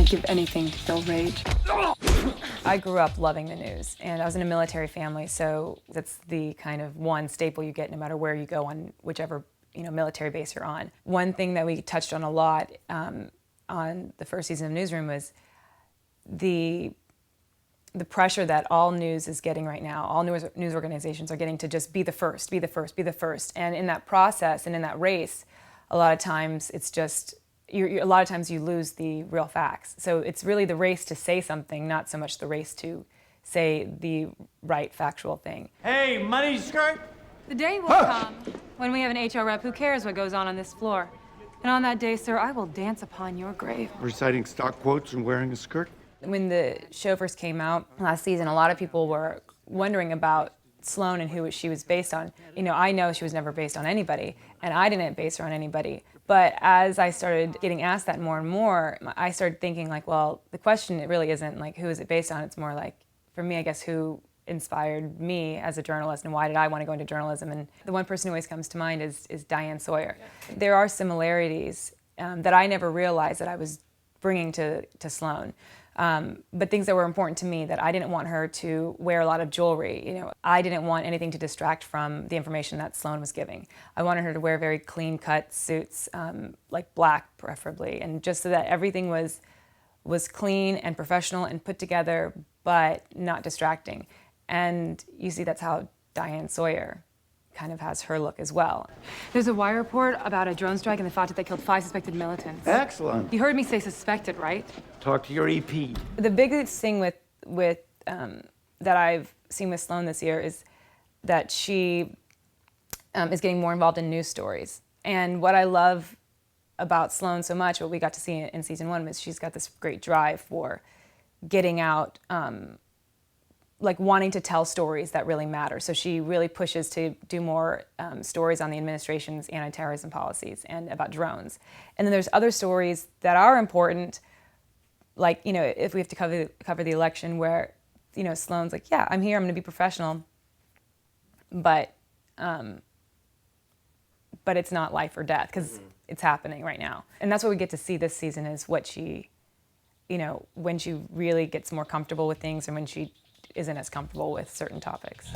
I'd give anything to feel rage. I grew up loving the news, and I was in a military family, so that's the kind of one staple you get no matter where you go on whichever military base you're on. One thing that we touched on a lot on the first season of Newsroom was the pressure that all news is getting right now. All news organizations are getting to just be the first, be the first, be the first. And in that process and in that race, a lot of times it's just, a lot of times you lose the real facts. So it's really the race to say something, not so much the race to say the right factual thing. Hey, money skirt! The day will come when we have an HR rep who cares what goes on this floor. And on that day, sir, I will dance upon your grave. Reciting stock quotes and wearing a skirt? When the show first came out last season, a lot of people were wondering about Sloane and who she was based on. I know she was never based on anybody, and I didn't base her on anybody. But as I started getting asked that more and more, I started thinking well, the question it really isn't who is it based on? It's more for me, I guess, who inspired me as a journalist and why did I want to go into journalism? And the one person who always comes to mind is Diane Sawyer. There are similarities that I never realized that I was bringing to Sloane. But things that were important to me, that I didn't want her to wear a lot of jewelry. I didn't want anything to distract from the information that Sloane was giving. I wanted her to wear very clean-cut suits, like black preferably, and just so that everything was clean and professional and put together, but not distracting. And you see that's how Diane Sawyer kind of has her look as well. There's a wire report about a drone strike in the Fata that killed 5 suspected militants. Excellent. You heard me say suspected, right? Talk to your EP. The biggest thing with that I've seen with Sloane this year is that she is getting more involved in news stories. And what I love about Sloane so much, what we got to see in season 1, was she's got this great drive for getting out, wanting to tell stories that really matter. So she really pushes to do more stories on the administration's anti-terrorism policies and about drones. And then there's other stories that are important, if we have to cover the election, where Sloane's yeah, I'm here, I'm going to be professional, but it's not life or death, because it's happening right now. And that's what we get to see this season, is what she, when she really gets more comfortable with things and when she isn't as comfortable with certain topics.